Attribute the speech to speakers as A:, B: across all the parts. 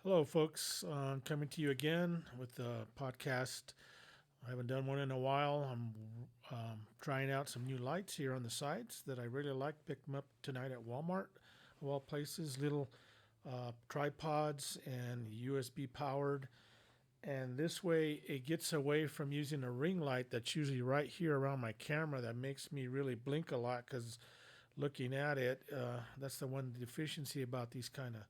A: Hello, folks. Coming to you again with the podcast. I haven't done one in a while. I'm trying out some new lights here on the sides that I really like. Picked them up tonight at Walmart, of all places. Little tripods and USB powered. And this way, it gets away from using a ring light that's usually right here around my camera that makes me really blink a lot because looking at it, that's the one deficiency about these kind of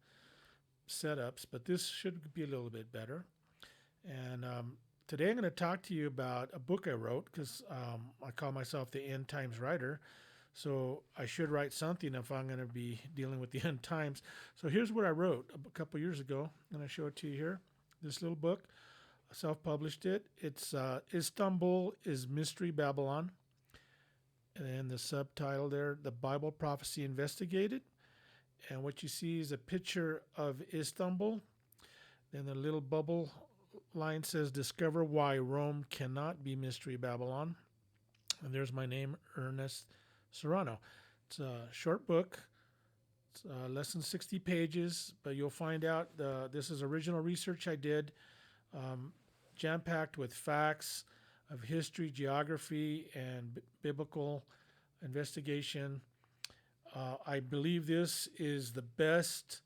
A: setups, but this should be a little bit better. And today I'm going to talk to you about a book I wrote because I call myself the end times writer. So I should write something if I'm going to be dealing with the end times. So here's what I wrote a couple years ago, and I show it to you here. This little book, I self-published it. It's Istanbul is Mystery Babylon, and then the subtitle there, The Bible Prophecy Investigated. And what you see is a picture of Istanbul. Then the little bubble line says, Discover why Rome cannot be Mystery Babylon. And there's my name, Ernest Serrano. It's a short book. It's less than 60 pages, but you'll find out this is original research I did, jam packed with facts of history, geography, and biblical investigation. I believe this is the best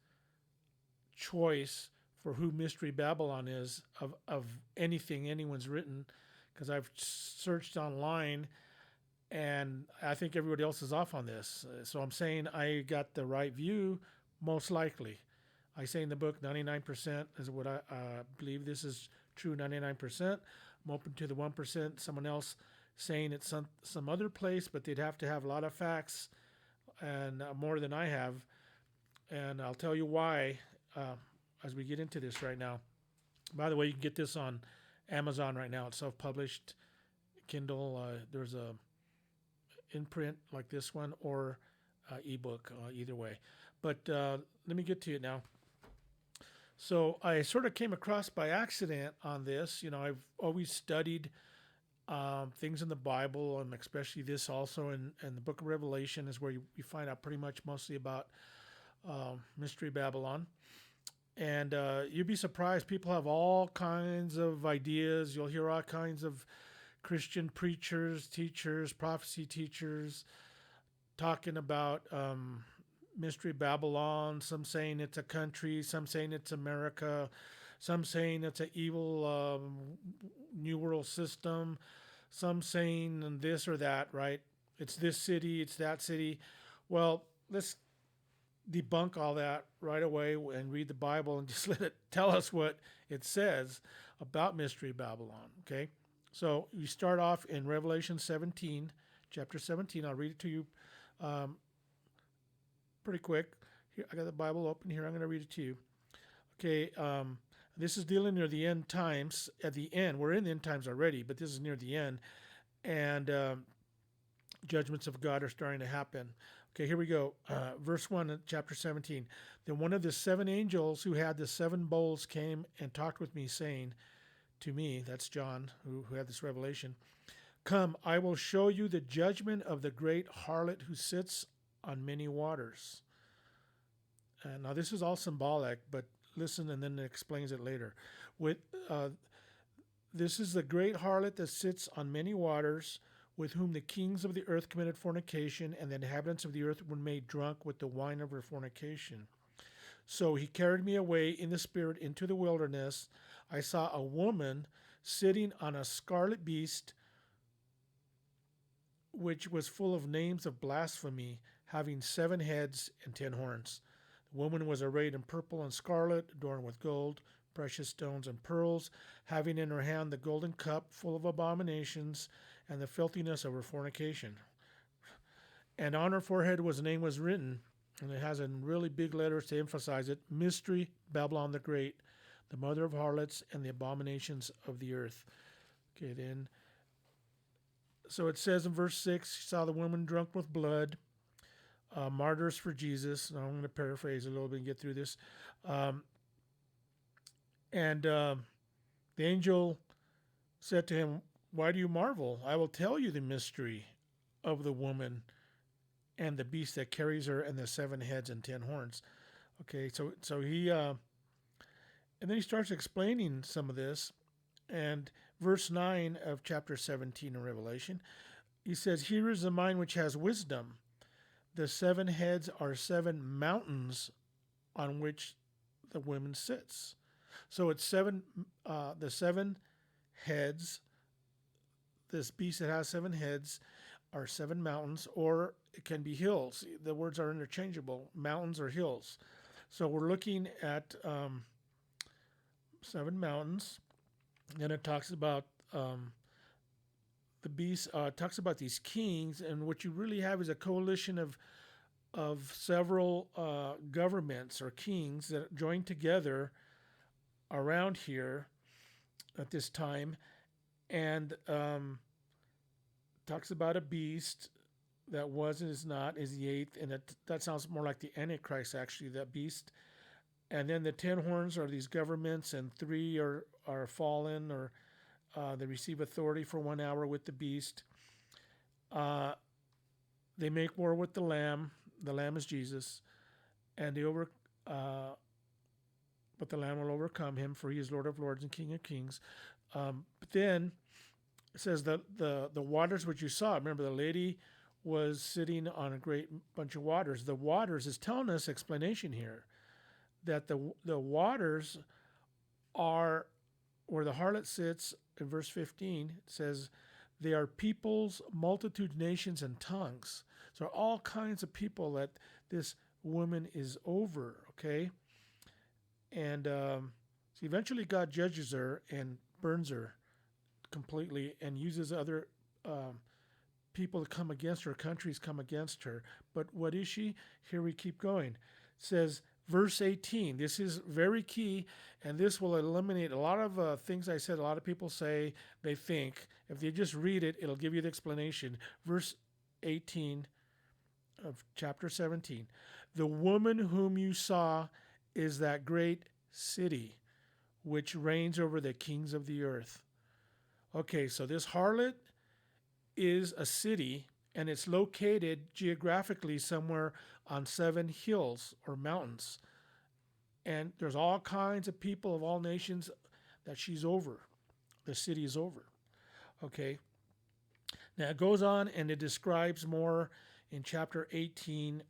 A: choice for who Mystery Babylon is of anything anyone's written because I've searched online and I think everybody else is off on this. So I'm saying I got the right view, most likely. I say in the book 99% is what I believe this is true 99%. I'm open to the 1%, someone else saying it's some other place, but they'd have to have a lot of facts and more than I have. And I'll tell you why as we get into this right now. By the way, you can get this on Amazon right now. It's self-published Kindle. There's a in-print like this one or ebook, either way. But let me get to it now. So I sort of came across by accident on this. You know, I've always studied things in the Bible, and especially this also in the Book of Revelation is where you find out pretty much mostly about Mystery Babylon. And you'd be surprised. People have all kinds of ideas. You'll hear all kinds of Christian preachers, teachers, prophecy teachers talking about Mystery Babylon. Some saying it's a country, some saying it's America, some saying it's an evil New World system, some saying this or that, right? It's this city, it's that city. Well, let's debunk all that right away and read the Bible and just let it tell us what it says about Mystery Babylon. Okay, so you start off in Revelation 17, chapter 17. I'll read it to you pretty quick. Here, I got the Bible open here. I'm going to read it to you. Okay, this is dealing near the end times. At the end, we're in the end times already, but this is near the end, and judgments of God are starting to happen. Okay, here we go. Verse 1 chapter 17. Then one of the seven angels who had the seven bowls came and talked with me, saying to me, that's John who had this revelation, Come, I will show you the judgment of the great harlot who sits on many waters. And now this is all symbolic, but listen and then it explains it later. With This is the great harlot that sits on many waters, with whom the kings of the earth committed fornication, and the inhabitants of the earth were made drunk with the wine of her fornication. So he carried me away in the spirit into the wilderness. I saw a woman sitting on a scarlet beast, which was full of names of blasphemy, having 7 heads and 10 horns. The woman was arrayed in purple and scarlet, adorned with gold, precious stones, and pearls, having in her hand the golden cup full of abominations and the filthiness of her fornication. And on her forehead a name was written, and it has in really big letters to emphasize it, Mystery Babylon the Great, the mother of harlots and the abominations of the earth. Okay, then. So it says in verse 6, she saw the woman drunk with blood, martyrs for Jesus. Now I'm going to paraphrase a little bit and get through this. And the angel said to him, Why do you marvel? I will tell you the mystery of the woman and the beast that carries her and the 7 heads and 10 horns. Okay, so he And then he starts explaining some of this. And verse 9 of chapter 17 of Revelation, he says, "Here is the mind which has wisdom. The seven heads are seven mountains on which the woman sits." So it's the seven heads, this beast that has seven heads, are seven mountains, or it can be hills. The words are interchangeable, mountains or hills. So we're looking at seven mountains. Then it talks about the beast, talks about these kings, and what you really have is a coalition of several governments or kings that join together around here at this time, and talks about a beast that was and is not, is the eighth, and that sounds more like the Antichrist, actually, that beast. And then the 10 horns are these governments, and three are fallen, or they receive authority for 1 hour with the beast. They make war with the Lamb. The Lamb is Jesus, and but the Lamb will overcome him, for he is Lord of Lords and King of Kings. But then it says that the waters which you saw. Remember, the lady was sitting on a great bunch of waters. The waters is telling us explanation here that the waters are where the harlot sits. In verse 15, it says they are peoples, multitudes, nations, and tongues. So all kinds of people that this woman is over, okay? And so eventually God judges her and burns her completely, and uses other people to come against her, countries come against her. But what is she? Here we keep going. It says, verse 18, this is very key, and this will eliminate a lot of things I said. A lot of people say, they think, if they just read it, it'll give you the explanation. Verse 18 of chapter 17. The woman whom you saw is that great city which reigns over the kings of the earth. Okay, so this harlot is a city, and it's located geographically somewhere on 7 hills or mountains. And there's all kinds of people of all nations that she's over. The city is over. Okay. Now it goes on and it describes more in chapter 18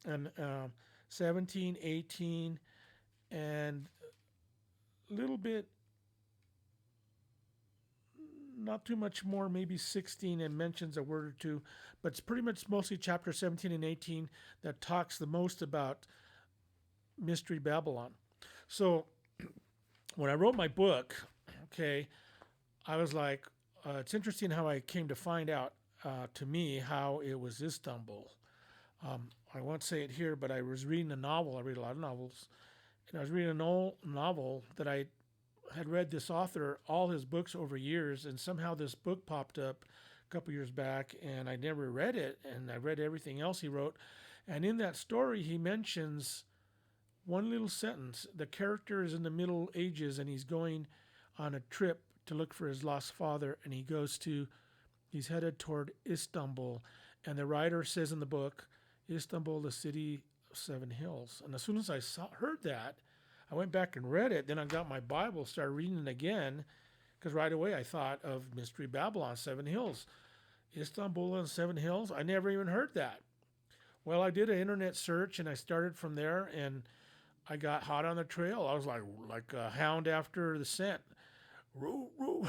A: and 17, 18, and a little bit, not too much more, maybe 16, and mentions a word or two, but it's pretty much mostly chapter 17 and 18 that talks the most about Mystery Babylon. So when I wrote my book, okay, I was like, it's interesting how I came to find out, to me, how it was Istanbul. I won't say it here, but I was reading a novel. I read a lot of novels. And I was reading an old novel that I had read this author, all his books over years, and somehow this book popped up a couple years back, and I never read it, and I read everything else he wrote. And in that story, he mentions one little sentence. The character is in the Middle Ages, and he's going on a trip to look for his lost father, and he's headed toward Istanbul. And the writer says in the book, Istanbul, the city of 7 hills. And as soon as I heard that, I went back and read it. Then I got my Bible, started reading it again, because right away I thought of Mystery Babylon, 7 hills. Istanbul and 7 hills? I never even heard that. Well, I did an internet search, and I started from there, and I got hot on the trail. I was like a hound after the scent. Roo, roo.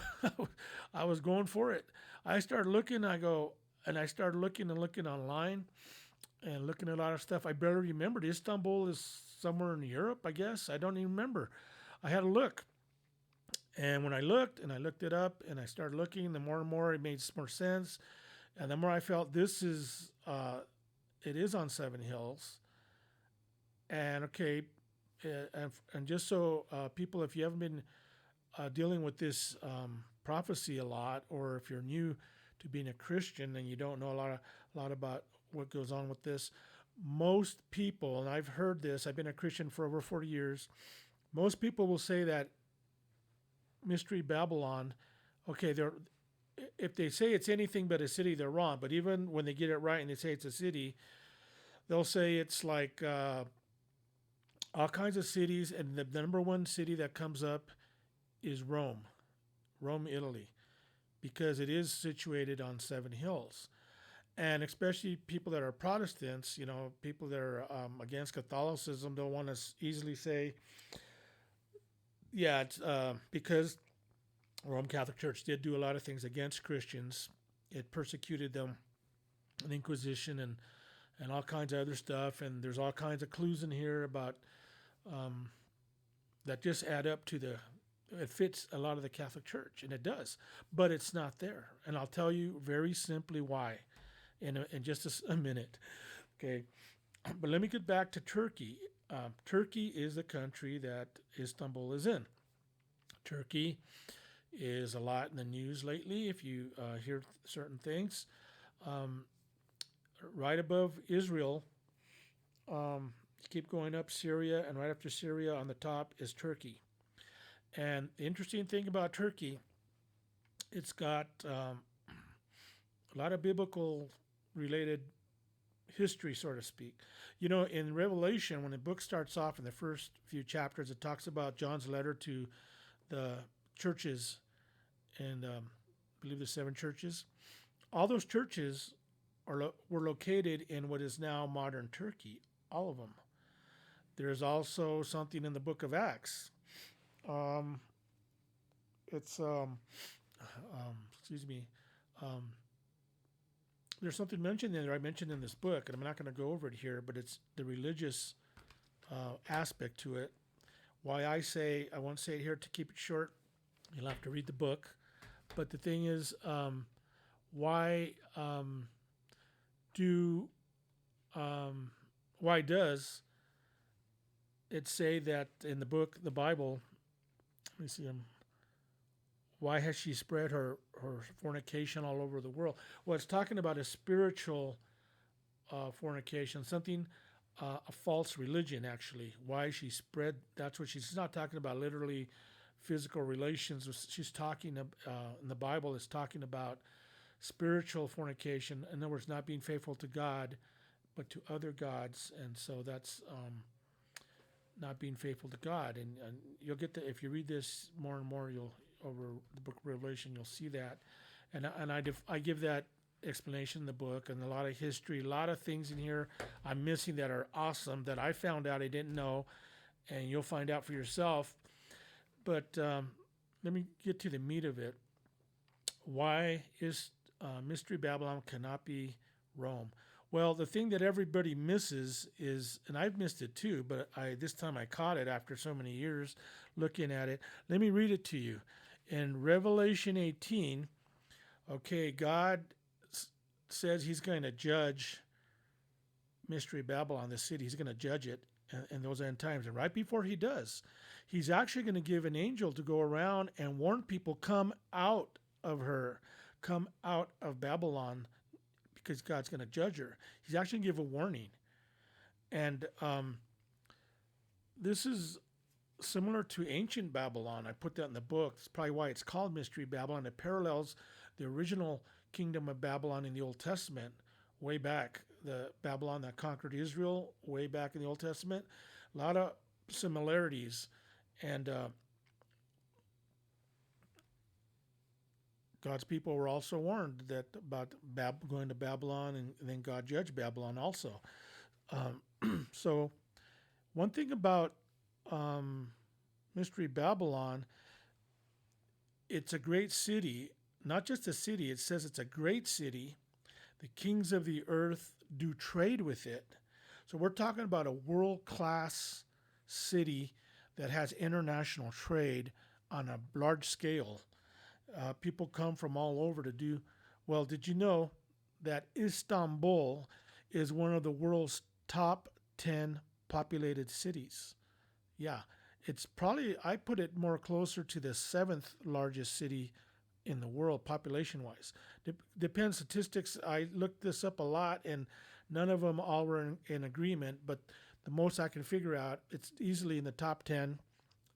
A: I was going for it. I started looking, I started looking and looking online and looking at a lot of stuff. I barely remembered. Istanbul is somewhere in Europe, I guess. I don't even remember. I had to look. And when I looked it up, and I started looking, the more and more it made more sense. And the more I felt it is on 7 hills. And okay, and just so people, if you haven't been dealing with this prophecy a lot, or if you're new to being a Christian and you don't know a lot about what goes on with this, most people, and I've heard this, I've been a Christian for over 40 years, most people will say that Mystery Babylon, okay, if they say it's anything but a city, they're wrong. But even when they get it right and they say it's a city, they'll say it's like all kinds of cities, and the number one city that comes up is Rome, Rome, Italy, because it is situated on seven hills. And especially people that are Protestants, people that are against Catholicism don't want to easily say, yeah, it's because Roman Catholic Church did do a lot of things against Christians. It persecuted them, the Inquisition, and all kinds of other stuff. And there's all kinds of clues in here about um, that just add up to it fits a lot of the Catholic Church, and it does, but it's not there. And I'll tell you very simply why in just a minute. Okay, but let me get back to Turkey. Turkey is the country that Istanbul is in. Turkey is a lot in the news lately if you hear certain things. Um, right above Israel, keep going up Syria, and right after Syria on the top is Turkey. And the interesting thing about Turkey, it's got a lot of biblical related history, so to speak. In Revelation, when the book starts off in the first few chapters, it talks about John's letter to the churches, and I believe the seven churches. All those churches were located in what is now modern Turkey, all of them. There's also something in the book of Acts. It's excuse me. Um, there's something mentioned in there. I mentioned in this book, and I'm not going to go over it here, but it's the religious aspect to it. Why I won't say it here to keep it short. You'll have to read the book. But the thing is, why do why does it say that in the book, the Bible? Let me see. Why has she spread her fornication all over the world? Well, it's talking about a spiritual fornication, something, a false religion, actually. Why she spread, that's what she's not talking about literally physical relations. She's talking, in the Bible, it's talking about spiritual fornication. In other words, not being faithful to God, but to other gods. And so that's not being faithful to God. And you'll get if you read this more and more, over the book of Revelation, you'll see that. And I give that explanation in the book, and a lot of history, a lot of things in here I'm missing that are awesome that I found out I didn't know, and you'll find out for yourself. But let me get to the meat of it. Why is Mystery Babylon cannot be Rome? Well, the thing that everybody misses is, and I've missed it too, but this time I caught it after so many years looking at it. Let me read it to you. In Revelation 18, okay, God says he's going to judge Mystery Babylon, the city. He's going to judge it in those end times. And right before he does, he's actually going to give an angel to go around and warn people, come out of her, come out of Babylon, because God's going to judge her. He's actually going to give a warning. And this is similar to ancient Babylon. I put that in the book. That's probably why it's called Mystery Babylon. It parallels the original kingdom of Babylon in the Old Testament, way back, the Babylon that conquered Israel, way back in the Old Testament. A lot of similarities. And God's people were also warned that about going to Babylon, and then God judged Babylon also. So one thing about Mystery Babylon, it's a great city, not just a city, it says it's a great city. The kings of the earth do trade with it. So we're talking about a world-class city that has international trade on a large scale. People come from all over to do. Well, did you know that Istanbul is one of the world's top 10 populated cities? Yeah, it's probably, I put it more closer to the seventh largest city in the world population-wise. Depends statistics. I looked this up a lot, and none of them all were in agreement, but the most I can figure out, it's easily in the top 10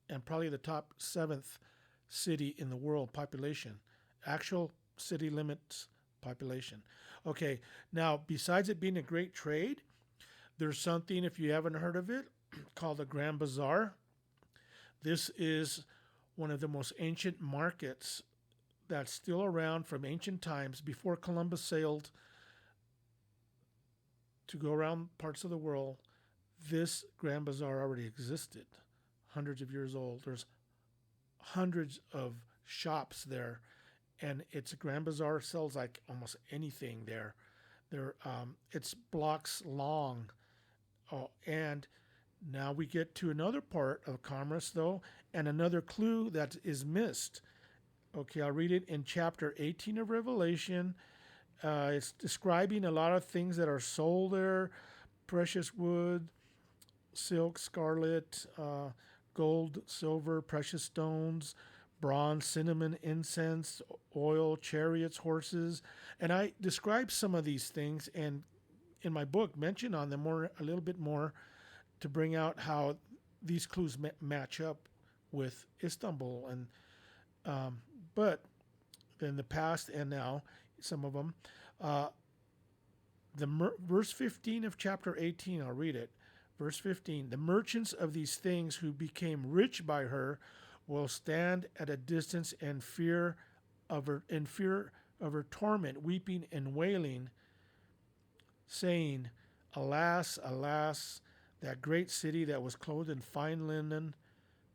A: and probably the top seventh city in the world population. Actual city limits population. Okay, now besides it being a great trade, there's something, if you haven't heard of it, called the Grand Bazaar. This is one of the most ancient markets that's still around from ancient times before Columbus sailed to go around parts of the world. This Grand Bazaar already existed, hundreds of years old. There's hundreds of shops there, and it's a Grand Bazaar, sells like almost anything there. It's blocks long. Oh, and now we get to another part of commerce, though, and another clue that is missed. Okay, I'll read it in chapter 18 of Revelation. It's describing a lot of things that are sold there: precious wood, silk, scarlet, gold, silver, precious stones, bronze, cinnamon, incense, oil, chariots, horses. And I describe some of these things and in my book mention on them a little bit more to bring out how these clues match up with Istanbul. And but in the past and now, some of them, verse 15 of chapter 18, I'll read it. Verse 15, the merchants of these things who became rich by her will stand at a distance in fear of her torment, weeping and wailing, saying, alas, alas, that great city that was clothed in fine linen,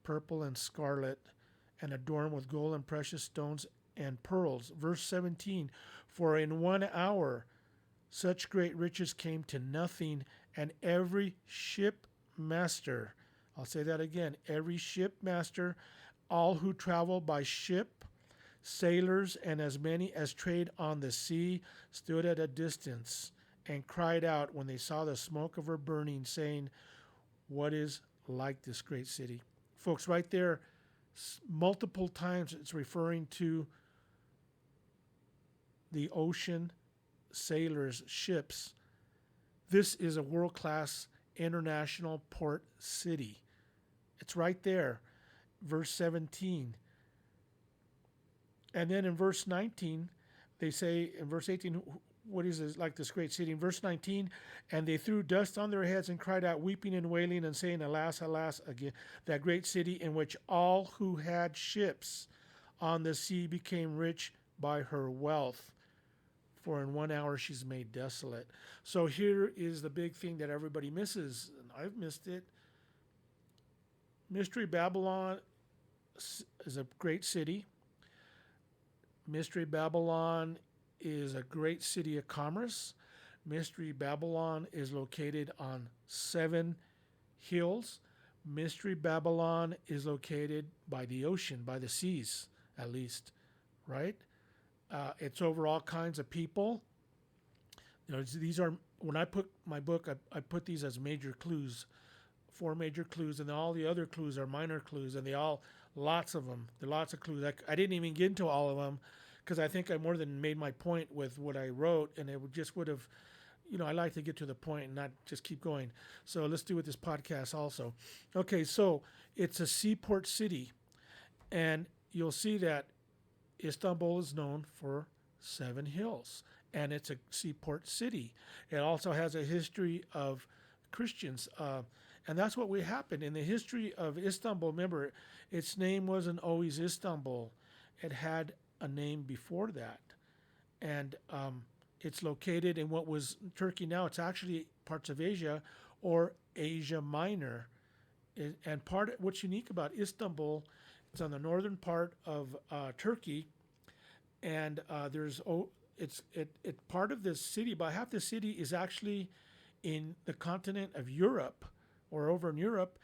A: purple and scarlet, and adorned with gold and precious stones and pearls. Verse 17, for in 1 hour such great riches came to nothing, and every shipmaster, I'll say that again, every shipmaster, all who travel by ship, sailors, and as many as trade on the sea, stood at a distance and cried out when they saw the smoke of her burning, saying, what is like this great city? Folks, right there, multiple times it's referring to the ocean, sailors, ships. This is a world-class international port city. It's right there, verse 17. And then in verse 19, they say, in verse 18, what is this, like this great city? In verse 19, and they threw dust on their heads and cried out, weeping and wailing and saying, alas, alas, again, that great city in which all who had ships on the sea became rich by her wealth. For in 1 hour she's made desolate. So here is the big thing that everybody misses, and I've missed it. Mystery Babylon is a great city. Mystery Babylon is a great city of commerce. Mystery Babylon is located on 7 hills. Mystery Babylon is located by the ocean, by the seas, at least, right? It's over all kinds of people. These are, when I put my book, I put these as major clues, 4 major clues, and all the other clues are minor clues, and lots of them. There are lots of clues. I didn't even get into all of them because I think I more than made my point with what I wrote, and it would have, I like to get to the point and not just keep going. So let's do with this podcast also. Okay, so it's a seaport city, and you'll see that Istanbul is known for 7 hills, and it's a seaport city. It also has a history of Christians, and that's what happened in the history of Istanbul. Remember, its name wasn't always Istanbul. It had a name before that, and it's located in what was Turkey now. It's actually parts of Asia or Asia Minor, and what's unique about Istanbul, it's on the northern part of Turkey, and it's part of this city. About half the city is actually in the continent of Europe, or over in Europe,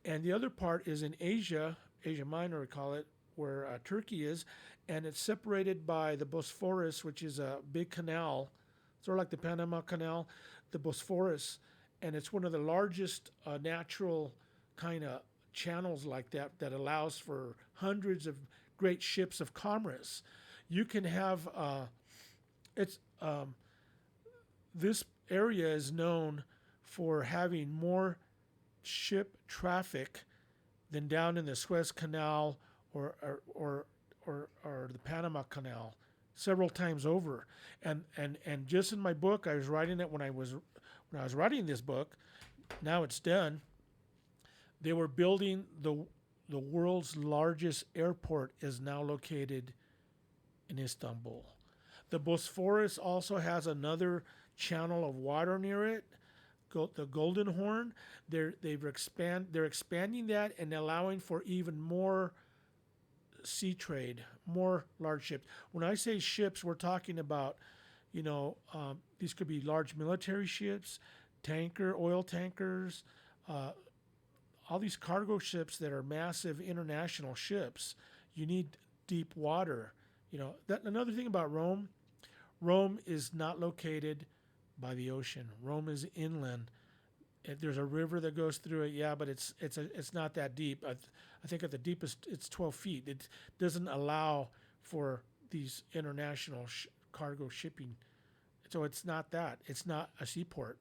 A: and the other part is in Asia, Asia Minor, we call it, where Turkey is, and it's separated by the Bosphorus, which is a big canal, sort of like the Panama Canal, the Bosphorus, and it's one of the largest natural kind of channels like that allows for hundreds of great ships of commerce. You can have this area is known for having more ship traffic than down in the Suez Canal or the Panama Canal several times over. And just in my book, I was writing it when I was writing this book. Now it's done. They were building the world's largest airport is now located in Istanbul. The Bosphorus also has another channel of water near it, the Golden Horn. They're expanding that and allowing for even more sea trade, more large ships. When I say ships, we're talking about, these could be large military ships, oil tankers, uh, all these cargo ships that are massive international ships. You need deep water. That another thing about Rome. Rome is not located by the ocean. Rome is inland. There's a river that goes through it, yeah, but it's not that deep. I think at the deepest it's 12 feet. It doesn't allow for these international cargo shipping, so it's not that. It's not a seaport.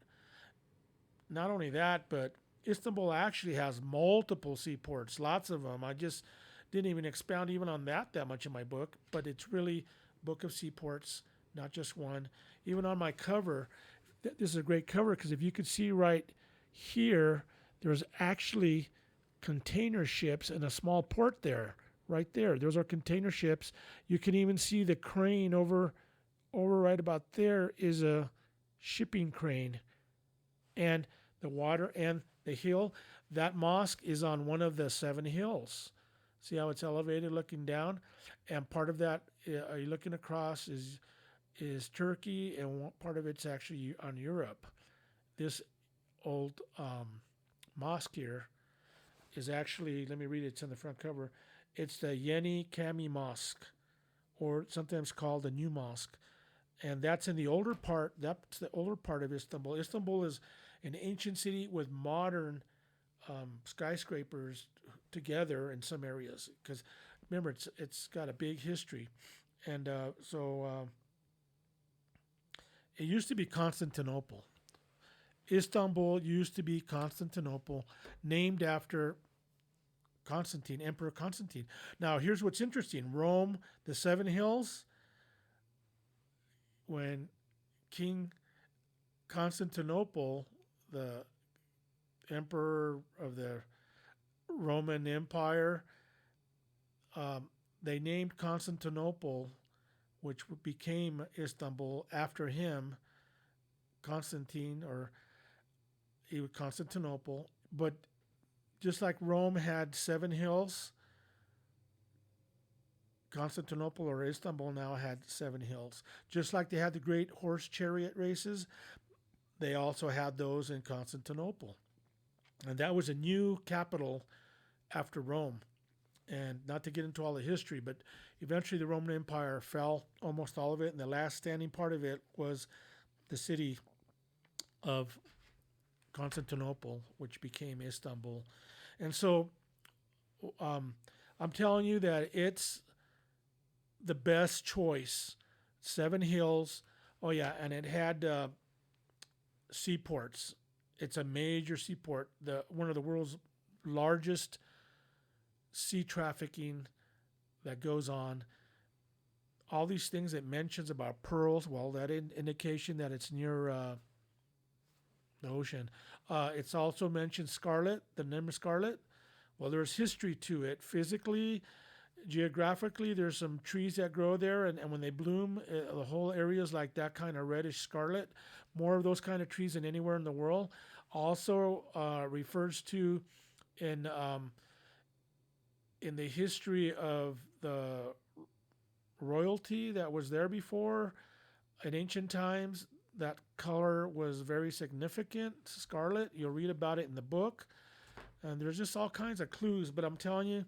A: Not only that, but Istanbul actually has multiple seaports, lots of them. I just didn't even expound even on that much in my book, but it's really a book of seaports, not just one. Even on my cover, this is a great cover because if you could see right here, there's actually container ships and a small port there, right there. Those are container ships. You can even see the crane over right about there is a shipping crane, and the water and the hill. That mosque is on one of the seven hills. See how it's elevated looking down, and part of that, are you looking across, is Turkey, and one part of it's actually on Europe. This old mosque here is actually, let me read it, it's on the front cover. It's the Yeni Cami Mosque, or sometimes called the New Mosque. And that's in the older part, that's the older part of Istanbul. Istanbul is an ancient city with modern skyscrapers together in some areas. Because remember, it's got a big history. And it used to be Constantinople. Istanbul used to be Constantinople, named after Constantine, Emperor Constantine. Now, here's what's interesting. Rome, the Seven Hills, when King Constantinople, the emperor of the Roman Empire, they named Constantinople, which became Istanbul, after him, Constantine, or Constantinople. But just like Rome had seven hills, Constantinople or Istanbul now had seven hills. Just like they had the great horse chariot races, they also had those in Constantinople. And that was a new capital after Rome. And not to get into all the history, but eventually the Roman Empire fell, almost all of it, and the last standing part of it was the city of Constantinople, which became Istanbul. And so I'm telling you that it's the best choice. Seven Hills. Oh, yeah, and it had seaports. It's a major seaport, one of the world's largest sea trafficking that goes on. All these things it mentions about pearls, well, that indication that it's near the ocean. It's also mentioned scarlet, the name scarlet. Well, there's history to it. Physically, geographically, there's some trees that grow there, and when they bloom, the whole area is like that kind of reddish scarlet. More of those kind of trees than anywhere in the world. Also refers to in the history of the royalty that was there before in ancient times. That color was very significant, scarlet. You'll read about it in the book, and there's just all kinds of clues. But I'm telling you,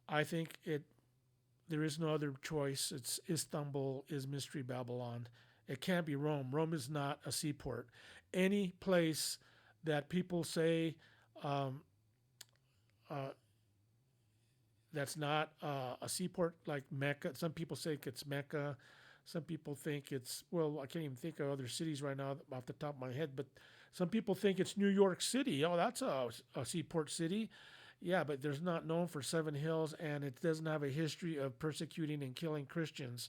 A: I think there is no other choice. It's Istanbul is Mystery Babylon. It can't be Rome. Rome is not a seaport. Any place that people say that's not a seaport, like Mecca. Some people say it's Mecca. Some people think it's, well, I can't even think of other cities right now off the top of my head, but some people think it's New York City. Oh, that's a seaport city. Yeah, but there's not known for Seven Hills, and it doesn't have a history of persecuting and killing Christians.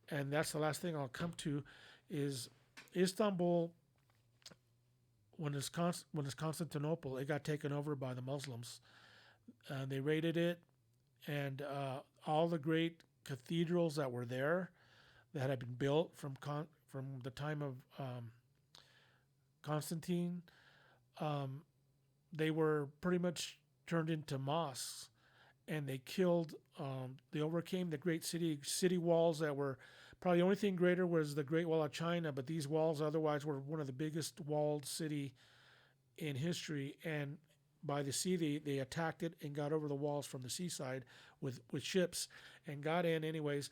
A: And that's the last thing I'll come to is Istanbul when it's Constantinople, it got taken over by the Muslims. They raided it, and all the great cathedrals that were there that had been built from the time of Constantine, um, they were pretty much turned into mosques, and they killed. They overcame the great city walls that were probably the only thing greater was the Great Wall of China, but these walls otherwise were one of the biggest walled city in history. And by the sea, they attacked it and got over the walls from the seaside with ships and got in anyways.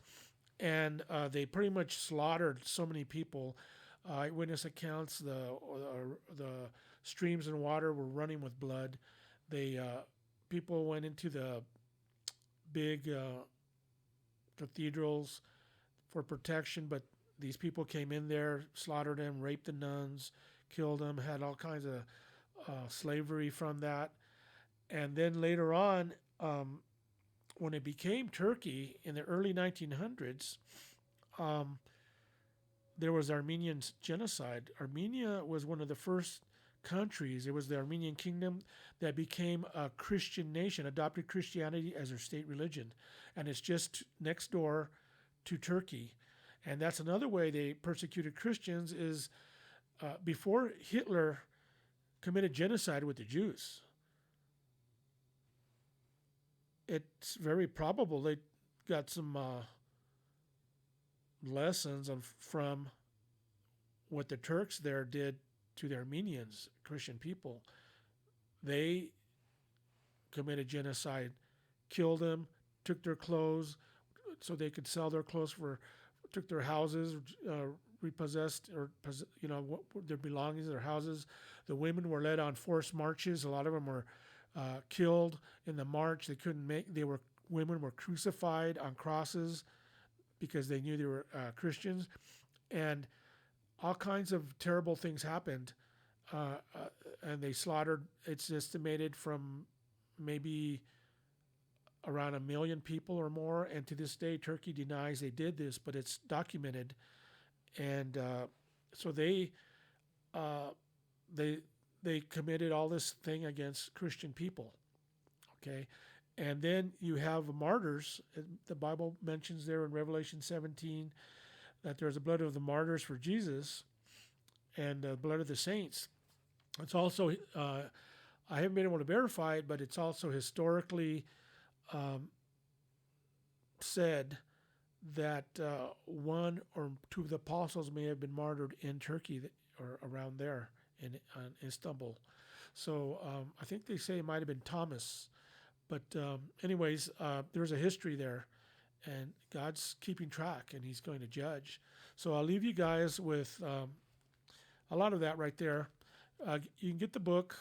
A: And they pretty much slaughtered so many people. Eyewitness accounts: the streams and water were running with blood. They People went into the big cathedrals for protection, but these people came in there, slaughtered them, raped the nuns, killed them, had all kinds of slavery from that. And then later on, when it became Turkey in the early 1900s, um, there was Armenian genocide. Armenia was one of the first countries. It was the Armenian kingdom that became a Christian nation, adopted Christianity as their state religion, and it's just next door to Turkey. And that's another way they persecuted Christians is before Hitler committed genocide with the Jews. It's very probable they got some lessons from what the Turks there did to the Armenians, Christian people. They committed genocide, killed them, took their clothes so they could sell their clothes took their houses, repossessed or their belongings, their houses. The women were led on forced marches. A lot of them were killed in the march. They couldn't make. Women were crucified on crosses because they knew they were Christians, and all kinds of terrible things happened. And they slaughtered. It's estimated from maybe around 1 million people or more. And to this day, Turkey denies they did this, but it's documented. And so they committed all this thing against Christian people. Okay, and then you have martyrs. The Bible mentions there in Revelation 17 that there's the blood of the martyrs for Jesus and the blood of the saints. It's also I haven't been able to verify it, but it's also historically said that one or two of the apostles may have been martyred in Turkey or around there in Istanbul. So I think they say it might have been Thomas. But anyways, there's a history there, and God's keeping track, and He's going to judge. So I'll leave you guys with a lot of that right there. You can get the book,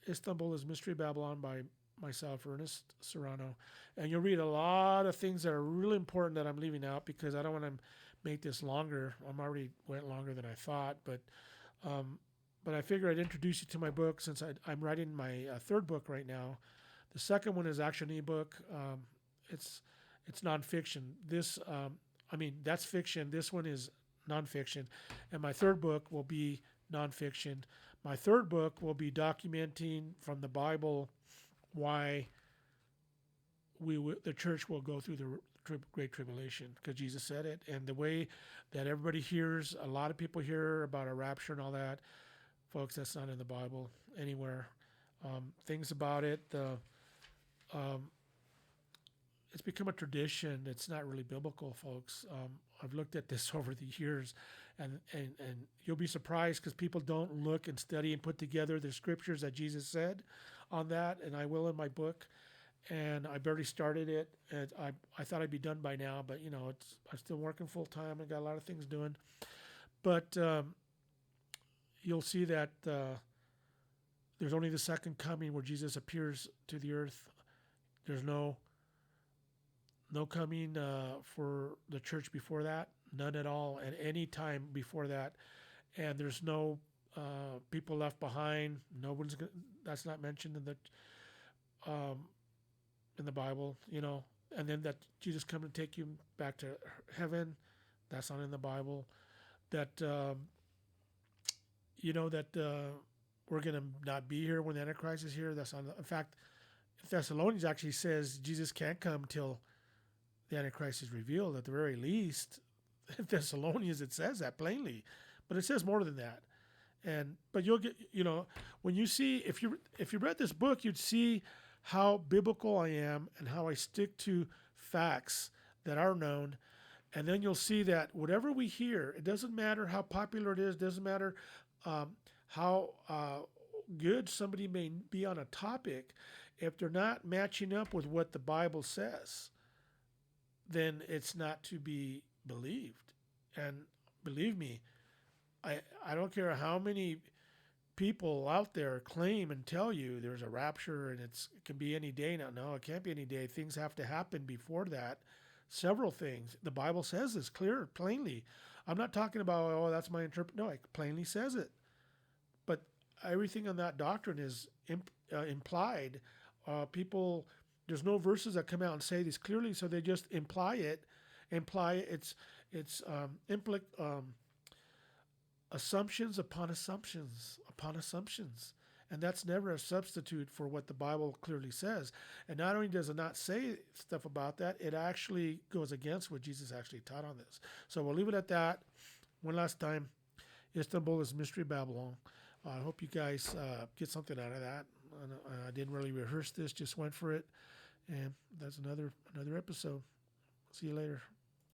A: Istanbul is Mystery Babylon by myself, Ernest Serrano, and you'll read a lot of things that are really important that I'm leaving out because I don't want to make this longer. I'm already went longer than I thought, but I figure I'd introduce you to my book since I'm writing my third book right now. The second one is actually an ebook. It's nonfiction. That's fiction. This one is nonfiction, and my third book will be nonfiction. My third book will be documenting from the Bible why the church will go through the Great Tribulation, because Jesus said it, and the way that everybody hears, a lot of people hear about a rapture and all that. Folks, that's not in the Bible anywhere. Things about it, it's become a tradition. It's not really biblical, folks. I've looked at this over the years, and you'll be surprised because people don't look and study and put together the scriptures that Jesus said on that, and I will in my book. And I barely started it, and I thought I'd be done by now, but I'm still working full time. I got a lot of things doing, but you'll see that there's only the second coming where Jesus appears to the earth. There's no coming for the church before that, none at all at any time before that, and there's no people left behind. That's not mentioned in the Bible, and then that Jesus come and take you back to heaven, that's not in the Bible. That you know that we're going to not be here when the Antichrist is here. That's on. In fact, Thessalonians actually says Jesus can't come till the Antichrist is revealed. At the very least, in Thessalonians it says that plainly, but it says more than that. And but you'll get, when you see, if you read this book, you'd see how biblical I am and how I stick to facts that are known. And then you'll see that whatever we hear, it doesn't matter how popular it is, doesn't matter how good somebody may be on a topic, if they're not matching up with what the Bible says, then it's not to be believed. And believe me, I don't care how many people out there claim and tell you there's a rapture and it can be any day now. No, it can't be any day. Things have to happen before that. Several things. The Bible says this clear, plainly. I'm not talking about, oh, that's my interpretation. No, it plainly says it. But everything on that doctrine is implied. People, there's no verses that come out and say this clearly, so they just imply it. It's assumptions upon assumptions upon assumptions. And that's never a substitute for what the Bible clearly says. And not only does it not say stuff about that, it actually goes against what Jesus actually taught on this. So we'll leave it at that. One last time, Istanbul is Mystery Babylon. I hope you guys get something out of that. I didn't really rehearse this, just went for it. And that's another episode. See you later.